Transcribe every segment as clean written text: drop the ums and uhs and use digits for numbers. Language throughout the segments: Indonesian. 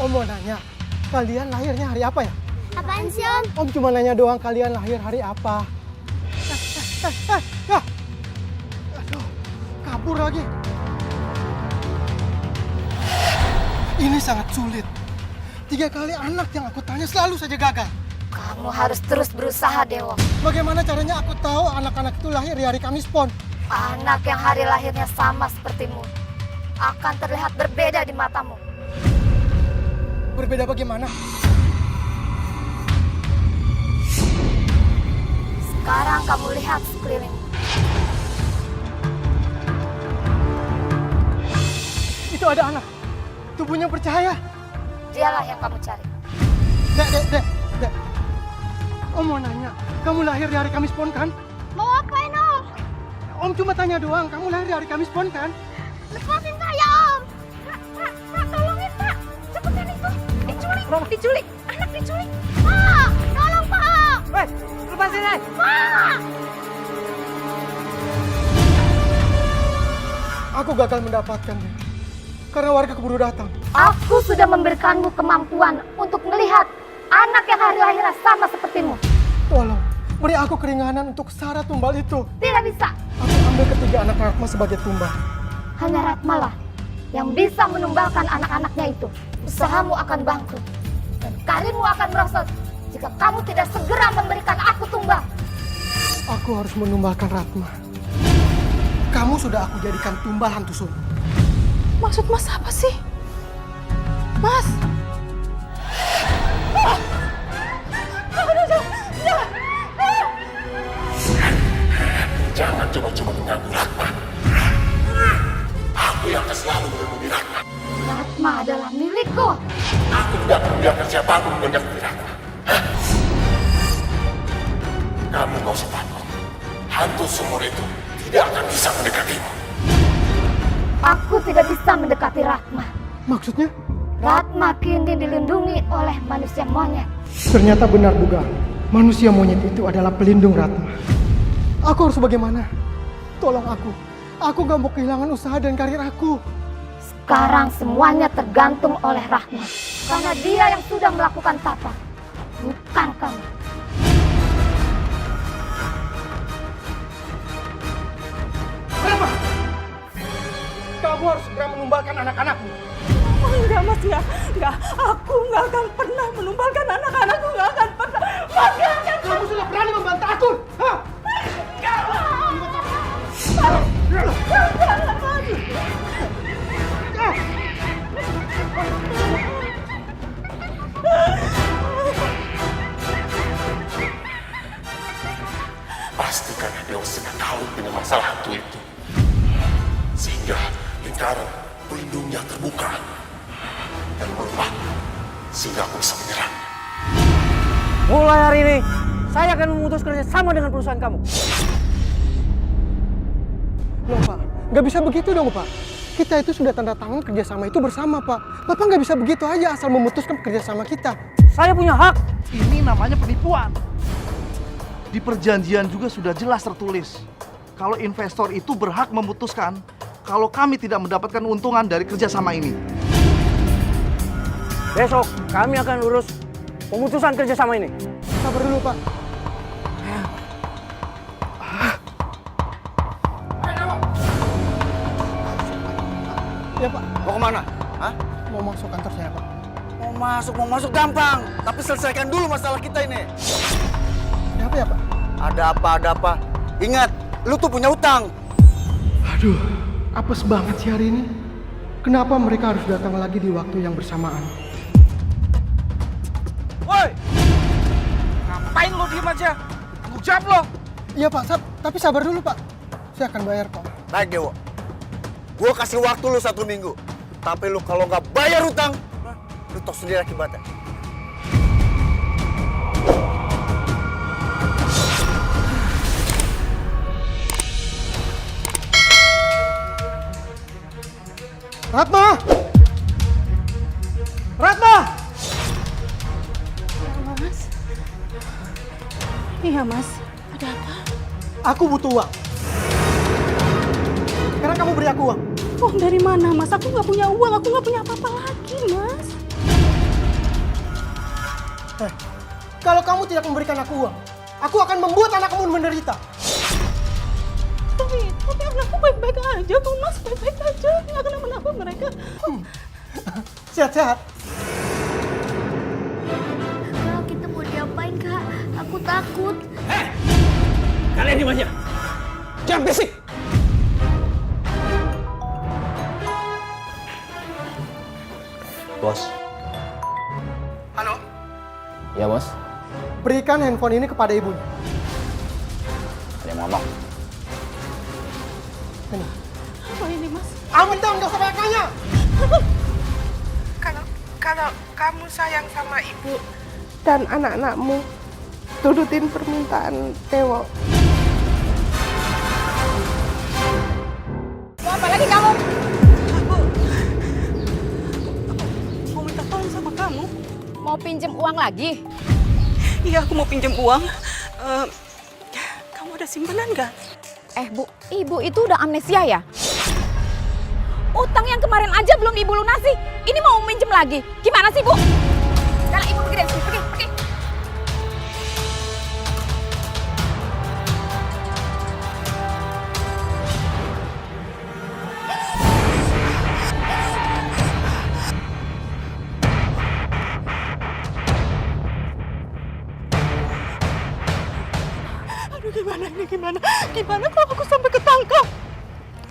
Om mau nanya, kalian lahirnya hari apa ya? Apaan sih, Om? Om cuma nanya doang, kalian lahir hari apa? Ya. Aduh, kabur lagi. Ini sangat sulit. 3 kali anak yang aku tanya selalu saja gagal. Kamu harus terus berusaha, Dewo. Bagaimana caranya aku tahu anak-anak itu lahir di hari Kamis Pon? Anak yang hari lahirnya sama sepertimu akan terlihat berbeda di matamu. Berbeda bagaimana? Sekarang kamu lihat sekeliling. Itu ada anak. Tubuhnya bercahaya. Dialah yang kamu cari. Dek. Om mau nanya, kamu lahir di hari Kamis Pon kan? Mau apain, Om? Om cuma tanya doang, kamu lahir di hari Kamis Pon kan? Lepasin saya, Om! Pak, tolongin, Pak! Cepetan itu! Diculik! Anak diculik! Pak! Tolong, Pak! Weh, lepasin deh! Pak! Aku gagal mendapatkan dia. Karena warga keburu datang. Aku sudah memberikanmu kemampuan untuk melihat anak yang hari lahirnya sama sepertimu. Tolong, beri aku keringanan untuk syarat tumbal itu. Tidak bisa. Aku ambil ketiga anak Ratma sebagai tumbal. Hanya Ratma lah yang bisa menumbalkan anak-anaknya itu. Usahamu akan bangkrut. Dan karirmu akan merosot jika kamu tidak segera memberikan aku tumbal. Aku harus menumbalkan Ratma. Kamu sudah aku jadikan tumbal hantu suluk. Maksud Mas apa sih? Mas! Jangan coba-coba mengganggu Ratma. Aku yang akan selalu melindungi Ratma. Ratma adalah milikku. Aku tidak akan membiarkan siapapun menyakiti Ratma. Kamu gak usah takut. Hantu sumur itu tidak akan bisa mendekatimu. Aku tidak bisa mendekati Ratma. Maksudnya? Ratma kini dilindungi oleh manusia monyet. Ternyata benar dugaan. Manusia monyet itu adalah pelindung Ratma. Aku harus bagaimana? Tolong aku. Aku gak mau kehilangan usaha dan karir aku. Sekarang semuanya tergantung oleh Ratma. Karena dia yang sudah melakukan tapa. Bukan kamu. Ratma! Kamu harus segera menumbalkan anak-anakmu. Oh enggak Mas, enggak. Aku enggak akan pernah menumbalkan anak-anakku, enggak akan pernah. Mas, enggak akan. Kamu sudah berani membantah aku? Hah? Enggak, Pasti karena Dewa sedang tahu dengan masalah hantu itu. Sehingga lingkaran pelindungnya terbuka. Dan melemah. Sehingga aku bisa menyerang. Mulai hari ini, saya akan memutus kerjasama dengan perusahaan kamu. Loh Pak, nggak bisa begitu dong Pak. Kita itu sudah tanda tangan kerjasama itu bersama Pak. Bapak nggak bisa begitu aja asal memutuskan kerjasama kita. Saya punya hak. Ini namanya penipuan. Di perjanjian juga sudah jelas tertulis kalau investor itu berhak memutuskan kalau kami tidak mendapatkan untungan dari kerjasama ini. Besok kami akan urus pemutusan kerjasama ini. Sabar dulu Pak. Ya Pak, Mau kemana? Hah? mau masuk kantor saya Pak. Mau masuk gampang. Tapi selesaikan dulu masalah kita ini. Ada apa ya Pak? Ada apa. Ingat, lu tuh punya utang. Aduh, apes banget sih hari ini. Kenapa mereka harus datang lagi di waktu yang bersamaan? Woi! Ngapain lo diem aja? Tanggung jawab lo! Iya Pak, tapi sabar dulu Pak. Saya akan bayar kok. Baik, Dewo. Gua kasih waktu lu 1 minggu. Tapi lu kalau nggak bayar utang, lu tahu sendiri akibatnya. Ratma! Ratma! Mas. Iya, Mas. Ada apa? Aku butuh uang. Sekarang kamu beri aku uang. Uang dari mana, Mas? Aku nggak punya uang. Aku nggak punya apa-apa lagi, Mas. Kalau kamu tidak memberikan aku uang, aku akan membuat anakmu menderita. Tapi anakku baik-baik aja kok Mas, baik-baik aja. Nggak kenapa-napa mereka. Sehat-sehat. Kak, kita mau diapain, Kak? Aku takut. Kalian di mana? Jangan berisik! Bos, Halo? Ya, Bos. Berikan handphone ini kepada ibunya. Ada yang ngomong. Ini. Apa ini Mas? Amin dong, gak usah banyak nanya. Kalau kamu sayang sama ibu dan anak-anakmu, turutin permintaan Tewo. Mau apa lagi kamu? Mau minta tolong sama kamu. Mau pinjem uang lagi? Iya, aku mau pinjam uang. Kamu ada simpanan nggak? Bu, ibu itu udah amnesia ya? Utang yang kemarin aja belum ibu lunasi. Ini mau minjem lagi. Gimana sih, Bu? Sekarang ibu pergi dari sini. Pergi. Aduh, gimana kalau aku sampai ketangkap?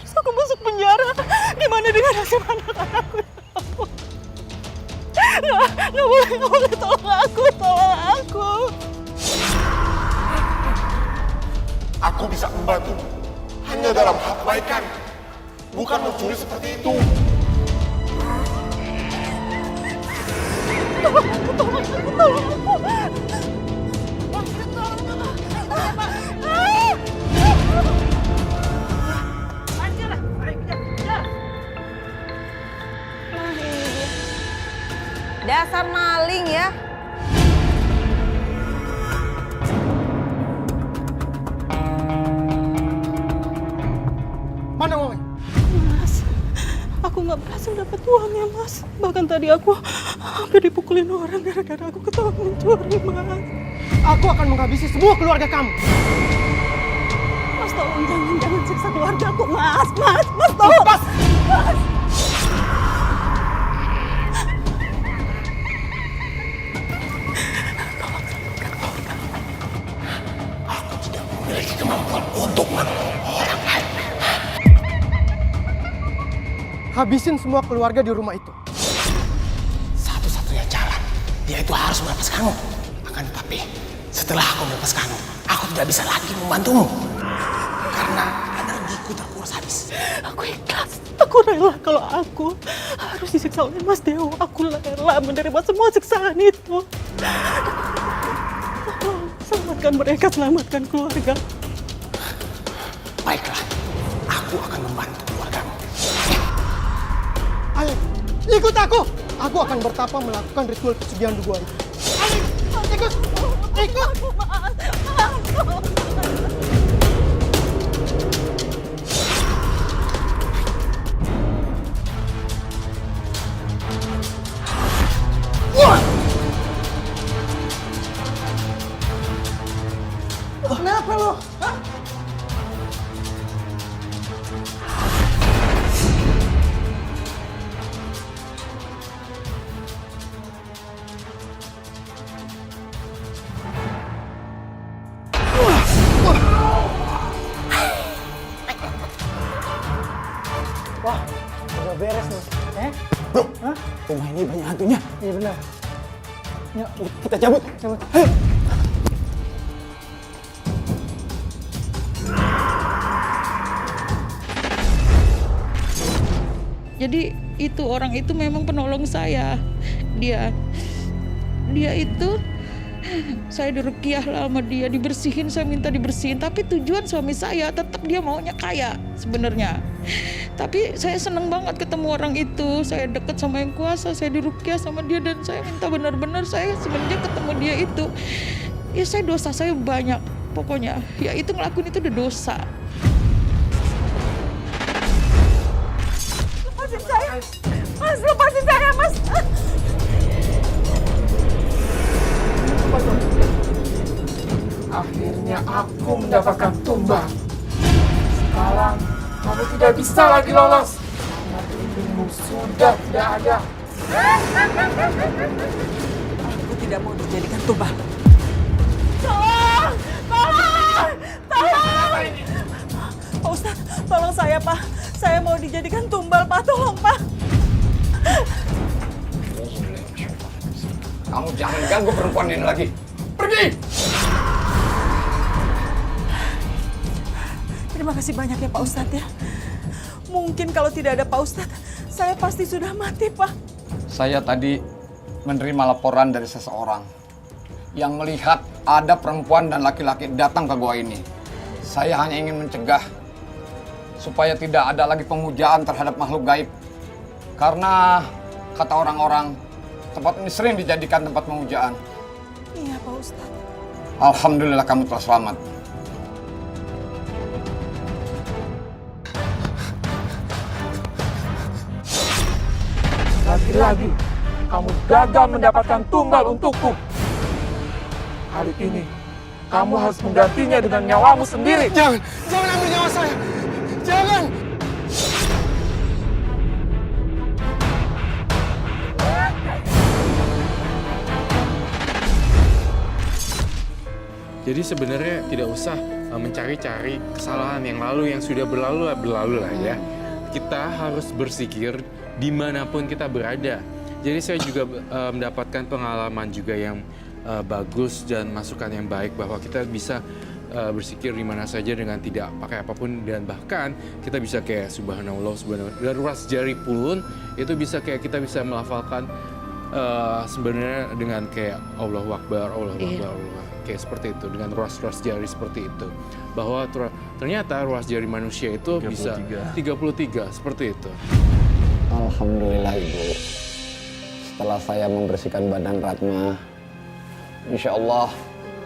Terus aku masuk penjara. Gimana dengan nasib anak-anakku? Nggak boleh, tolong aku. Aku bisa membantu hanya dalam hal kebaikan, bukan mencuri seperti itu. Tolong aku. Dasar maling ya. Mana uangnya? Mas, aku nggak berhasil dapat uangnya, Mas. Bahkan tadi aku hampir dipukulin orang gara-gara aku ketahuan mencuri, Mas. Aku akan menghabisi semua keluarga kamu. Mas, tolong jangan siksa keluarga aku, Mas, tolong. Mas. Aku tidak memiliki kemampuan untuk menolong orang lain. Habisin semua keluarga di rumah itu. Satu-satunya jalan, dia itu harus melepas kamu. Akan tetapi, setelah aku melepas kamu, aku tidak bisa lagi membantumu. Karena energiku terkuras habis. Aku ikhlas. Aku rela kalau aku harus disiksa oleh Mas Dewo. Aku rela menerima semua siksaan itu. Tolong, selamatkan mereka, selamatkan keluarga. Baiklah, aku akan membantu keluargamu. Ayo, ikut aku. Aku akan bertapa melakukan ritual pesugihan gua itu. Ayo, ikut. Kenapa lo? Hah? Wah, udah beres nih. Bro, rumah ini banyak hantunya. Iya benar. Yuk, kita cabut. Ayo. Jadi itu orang itu memang penolong saya. Dia itu saya diruqyah lah sama dia, dibersihin, saya minta dibersihin. Tapi tujuan suami saya tetap dia maunya kaya sebenarnya. Tapi saya seneng banget ketemu orang itu. Saya deket sama yang kuasa, saya diruqyah sama dia dan saya minta benar-benar saya semenjak ketemu dia itu, ya saya dosa saya banyak. Pokoknya ya itu ngelakuin itu udah dosa. Mas, lepasin saya, Mas. Kamu tidak bisa lagi lolos. Karena pelindungmu sudah tidak ada. Aku tidak mau dijadikan tumbal. Tolong! Tolong! Tolong! Pak Ustadz, tolong saya, Pak. Saya mau dijadikan tumbal, Pak. Tolong, Pak. Kamu jangan ganggu perempuan ini lagi. Pergi! Terima kasih banyak ya, Pak Ustadz ya. Mungkin kalau tidak ada Pak Ustadz, saya pasti sudah mati, Pak. Saya tadi menerima laporan dari seseorang yang melihat ada perempuan dan laki-laki datang ke gua ini. Saya hanya ingin mencegah supaya tidak ada lagi pemujaan terhadap makhluk gaib. Karena kata orang-orang, tempat ini sering dijadikan tempat pemujaan. Iya, Pak Ustadz. Alhamdulillah kamu telah selamat. Lagi-lagi kamu gagal mendapatkan tumbal untukku. Hari ini kamu harus menggantinya dengan nyawamu sendiri. Jangan ambil nyawa saya. Jangan. Jadi sebenarnya tidak usah mencari-cari kesalahan yang lalu, yang sudah berlalu lah ya. Kita harus berpikir dimanapun kita berada. Jadi saya juga mendapatkan pengalaman juga yang bagus dan masukan yang baik bahwa kita bisa berpikir di mana saja dengan tidak pakai apapun, dan bahkan kita bisa kayak subhanallah dan ras jari pun itu bisa kayak kita bisa melafalkan sebenarnya dengan kayak Allahu Akbar, Allahu Akbar, Allahu Akbar, kayak seperti itu dengan ruas jari seperti itu, bahwa ternyata ruas jari manusia itu 33. Bisa 33 seperti itu. Alhamdulillah Ibu. Setelah saya membersihkan badan Ratma, insya Allah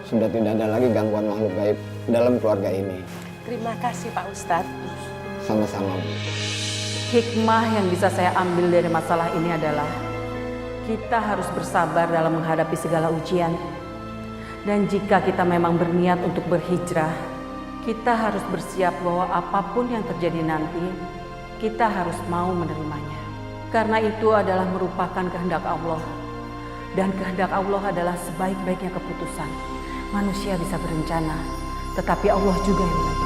sudah tidak ada lagi gangguan makhluk gaib dalam keluarga ini. Terima kasih Pak Ustadz. Sama-sama Bu. Hikmah yang bisa saya ambil dari masalah ini adalah kita harus bersabar dalam menghadapi segala ujian. Dan jika kita memang berniat untuk berhijrah, kita harus bersiap bahwa apapun yang terjadi nanti, kita harus mau menerimanya. Karena itu adalah merupakan kehendak Allah. Dan kehendak Allah adalah sebaik-baiknya keputusan. Manusia bisa berencana, tetapi Allah juga yang menentukan.